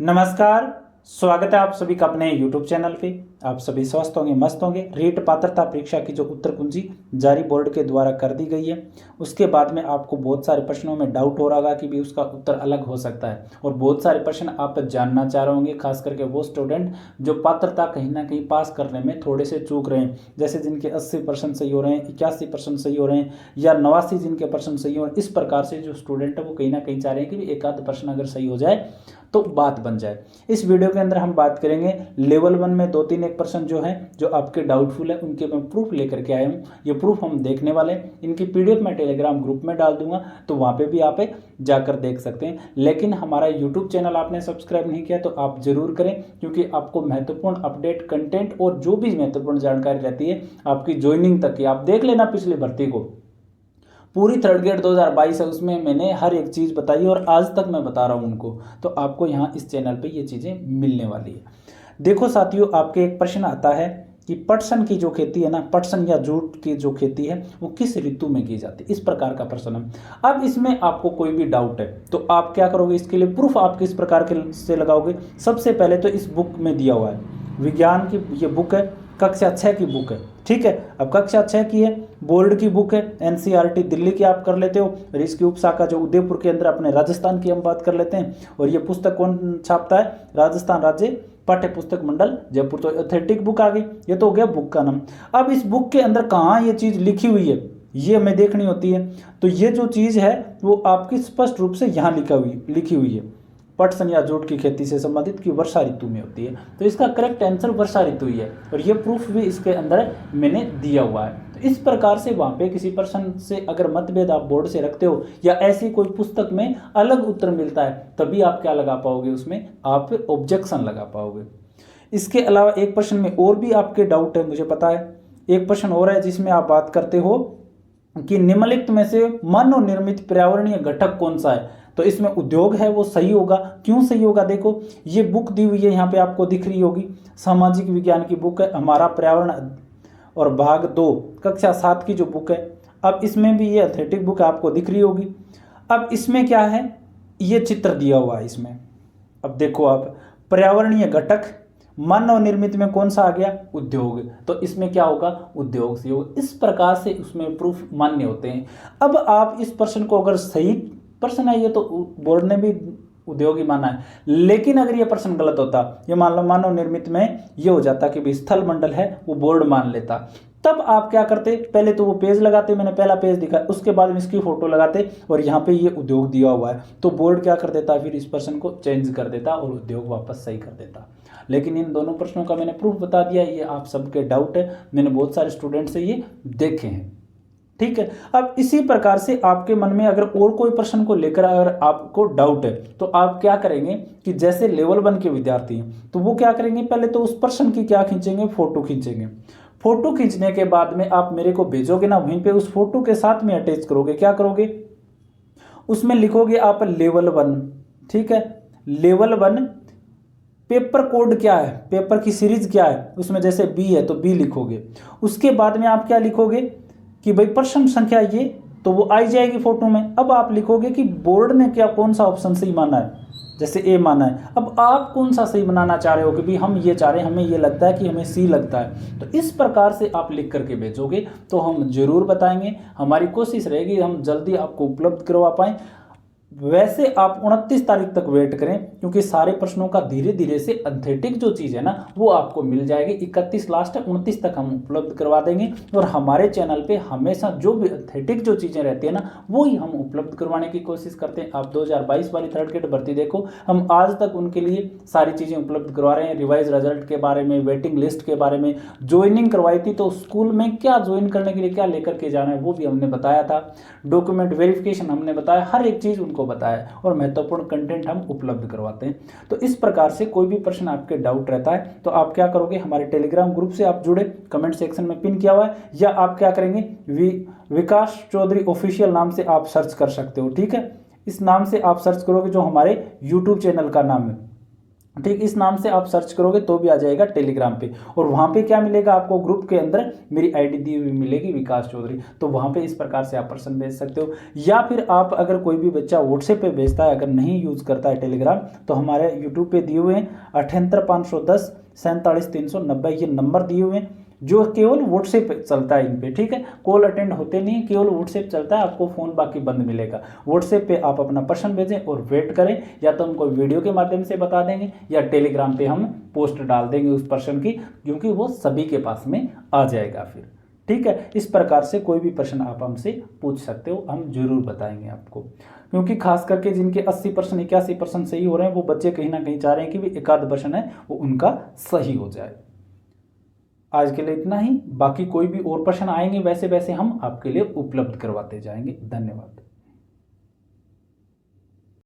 नमस्कार। स्वागत है आप सभी का अपने YouTube चैनल पे। आप सभी स्वस्थ होंगे, मस्त होंगे। रीट पात्रता परीक्षा की जो उत्तर कुंजी जारी बोर्ड के द्वारा कर दी गई है, उसके बाद में आपको बहुत सारे प्रश्नों में डाउट हो रहा होगा कि भी उसका उत्तर अलग हो सकता है, और बहुत सारे प्रश्न आप जानना चाह रहे होंगे, खास करके वो स्टूडेंट जो पात्रता कहीं ना कहीं पास करने में थोड़े से चूक रहे हैं, जैसे जिनके 80% सही हो रहे हैं, 81% सही हो रहे हैं, या 89 जिनके परसेंट सही हो रहे हैं। इस प्रकार से जो स्टूडेंट है वो कहीं ना कहीं चाह रहे हैं कि भी एक आध प्रश्न अगर सही हो जाए तो बात बन जाए। इस वीडियो के अंदर हम बात करेंगे लेवल 1 में 2-3-1% जो है, जो आपके डाउटफुल है, उनके मैं प्रूफ लेकर के आया हूँ। ये प्रूफ हम देखने वाले हैं। इनकी पीडीएफ मैं टेलीग्राम ग्रुप में डाल दूंगा, तो वहाँ पे भी आप जाकर देख सकते हैं। लेकिन हमारा यूट्यूब चैनल आपने सब्सक्राइब नहीं किया तो आप जरूर करें, क्योंकि आपको महत्वपूर्ण अपडेट, कंटेंट और जो भी महत्वपूर्ण जानकारी रहती है आपकी ज्वाइनिंग तक की, आप देख लेना पिछली भर्ती को, पूरी थर्ड ग्रेड 2022 है, उसमें मैंने हर एक चीज़ बताई और आज तक मैं बता रहा हूँ उनको। तो आपको यहाँ इस चैनल पे ये चीज़ें मिलने वाली है। देखो साथियों, आपके एक प्रश्न आता है कि पटसन की जो खेती है ना, पटसन या जूट की जो खेती है वो किस ऋतु में की जाती है, इस प्रकार का प्रश्न है। अब इसमें आपको कोई भी डाउट है तो आप क्या करोगे, इसके लिए प्रूफ आप किस प्रकार के से लगाओगे। सबसे पहले तो इस बुक में दिया हुआ है, विज्ञान की ये बुक है, कक्षा 6 की बुक है, ठीक है। अब कक्षा 6 की है, बोर्ड की बुक है, एनसीईआरटी दिल्ली की आप कर लेते हो, और इसकी उपशाखा जो उदयपुर के अंदर अपने राजस्थान की हम बात कर लेते हैं। और ये पुस्तक कौन छापता है, राजस्थान राज्य पाठ्य पुस्तक मंडल जयपुर। तो ऑथेंटिक बुक आ गई, ये तो हो गया बुक का नाम। अब इस बुक के अंदर कहाँ ये चीज़ लिखी हुई है ये हमें देखनी होती है। तो ये जो चीज़ है वो आपकी स्पष्ट रूप से यहाँ लिखी हुई है, पटसन या जूट की खेती से संबंधित की वर्षा ऋतु में होती है। तो इसका करेक्ट आंसर वर्षा ऋतु ही है, और ये प्रूफ भी इसके अंदर मैंने दिया हुआ है। तो इस प्रकार से वहाँ पे किसी प्रश्न से अगर मतभेद आप बोर्ड से रखते हो, या ऐसी कोई पुस्तक में अलग उत्तर मिलता है, तभी आप क्या लगा पाओगे, उसमें आप ऑब्जेक्शन लगा पाओगे। इसके अलावा एक प्रश्न में और भी आपके डाउट है, मुझे पता है। एक प्रश्न और है जिसमें आप बात करते हो कि निम्नलिखित में से मानव निर्मित पर्यावरणीय घटक कौन सा है। तो इसमें उद्योग है वो सही होगा। क्यों सही होगा, देखो ये बुक दी हुई है, यहाँ पे आपको दिख रही होगी, सामाजिक विज्ञान की बुक है, हमारा पर्यावरण और भाग 2 कक्षा 7 की जो बुक है। अब इसमें भी ये एथलेटिक बुक आपको दिख रही होगी। अब इसमें क्या है, ये चित्र दिया हुआ है इसमें। अब देखो आप, पर्यावरणीय घटक मानव निर्मित में कौन सा आ गया, उद्योग। तो इसमें क्या होगा, उद्योग से होगा। इस प्रकार से उसमें प्रूफ मान्य होते हैं। अब आप इस प्रश्न को, अगर सही प्रश्न है ये तो बोर्ड ने भी उद्योग ही माना है, लेकिन अगर ये प्रश्न गलत होता, ये मान लो मानव निर्मित में ये हो जाता कि भी स्थल मंडल है, वो बोर्ड मान लेता, तब आप क्या करते, पहले तो वो पेज लगाते, मैंने पहला पेज दिखा, उसके बाद में इसकी फोटो लगाते और यहाँ पे ये उद्योग दिया हुआ है, तो बोर्ड क्या कर देता, फिर इस प्रश्न को चेंज कर देता और उद्योग वापस सही कर देता। लेकिन इन दोनों प्रश्नों का मैंने प्रूफ बता दिया, ये आप सबके डाउट है, मैंने बहुत सारे स्टूडेंट से ये देखे हैं, ठीक है। अब इसी प्रकार से आपके मन में अगर और कोई प्रश्न को लेकर अगर आपको डाउट है, तो आप क्या करेंगे कि जैसे लेवल 1 के विद्यार्थी हैं तो वो क्या करेंगे, पहले तो उस प्रश्न की क्या खींचेंगे, फोटो खींचेंगे। फोटो खींचने के बाद में आप मेरे को भेजोगे ना, वहीं पे उस फोटो के साथ में अटैच करोगे, क्या करोगे, उसमें लिखोगे आप लेवल 1, ठीक है। लेवल 1 पेपर कोड क्या है, पेपर की सीरीज क्या है, उसमें जैसे बी है तो बी लिखोगे। उसके बाद में आप क्या लिखोगे कि भाई प्रश्न संख्या ये, तो वो आई जाएगी फोटो में। अब आप लिखोगे कि बोर्ड ने क्या कौन सा ऑप्शन सही माना है, जैसे ए माना है। अब आप कौन सा सही बनाना चाह रहे हो कि भाई हम ये चाह रहे हैं, हमें ये लगता है कि हमें सी लगता है। तो इस प्रकार से आप लिख करके भेजोगे तो हम जरूर बताएंगे, हमारी कोशिश रहेगी हम जल्दी आपको उपलब्ध करवा पाएँ। वैसे आप 29 तारीख तक वेट करें, क्योंकि सारे प्रश्नों का धीरे धीरे से एंथेटिक जो चीज़ है ना वो आपको मिल जाएगी। 31 लास्ट है, 29 तक हम उपलब्ध करवा देंगे। और हमारे चैनल पे हमेशा जो भी एंथेटिक जो चीज़ें रहती है ना वो ही हम उपलब्ध करवाने की कोशिश करते हैं। आप 2022 वाली थर्ड ग्रेड भर्ती देखो, हम आज तक उनके लिए सारी चीज़ें उपलब्ध करवा रहे हैं। रिवाइज रिजल्ट के बारे में, वेटिंग लिस्ट के बारे में, ज्वाइनिंग करवाई थी तो स्कूल में क्या ज्वाइन करने के लिए क्या लेकर के जाना है वो भी हमने बताया था। डॉक्यूमेंट वेरिफिकेशन हमने बताया, हर एक चीज़ उनको बताया, और महत्वपूर्ण कंटेंट हम उपलब्ध करवाते हैं। तो इस प्रकार से कोई भी प्रश्न आपके डाउट रहता है तो आप क्या करोगे, हमारे टेलीग्राम ग्रुप से आप जुड़े, कमेंट सेक्शन में पिन किया हुआ है, या आप क्या करेंगे, विकास चौधरी ऑफिशियल नाम से आप सर्च कर सकते हो, ठीक है। इस नाम से आप सर्च करोगे, जो हमारे यूट्यूब चैनल का नाम है, ठीक, इस नाम से आप सर्च करोगे तो भी आ जाएगा टेलीग्राम पे। और वहाँ पे क्या मिलेगा आपको, ग्रुप के अंदर मेरी आईडी दी हुई मिलेगी विकास चौधरी, तो वहाँ पे इस प्रकार से आप प्रश्न भेज सकते हो। या फिर आप अगर कोई भी बच्चा व्हाट्सएप पे भेजता है, अगर नहीं यूज़ करता है टेलीग्राम, तो हमारे यूट्यूब पे दिए हुए हैं 78510 47 390 ये नंबर दिए हुए हैं, जो केवल व्हाट्सएप चलता है इन पे। ठीक है, कॉल अटेंड होते नहीं, केवल व्हाट्सएप चलता है, आपको फ़ोन बाकी बंद मिलेगा। व्हाट्सएप पे आप अपना प्रश्न भेजें और वेट करें, या तो हमको वीडियो के माध्यम से बता देंगे या टेलीग्राम पे हम पोस्ट डाल देंगे उस प्रश्न की, क्योंकि वो सभी के पास में आ जाएगा फिर। ठीक है, इस प्रकार से कोई भी प्रश्न आप हमसे पूछ सकते हो, हम जरूर बताएंगे आपको। क्योंकि खास करके जिनके 80% 81% सही हो रहे हैं, वो बच्चे कहीं ना कहीं चाह रहे हैं कि भी एक आध प्रश्न है वो उनका सही हो जाए। आज के लिए इतना ही, बाकी कोई भी और प्रश्न आएंगे वैसे वैसे हम आपके लिए उपलब्ध करवाते जाएंगे। धन्यवाद।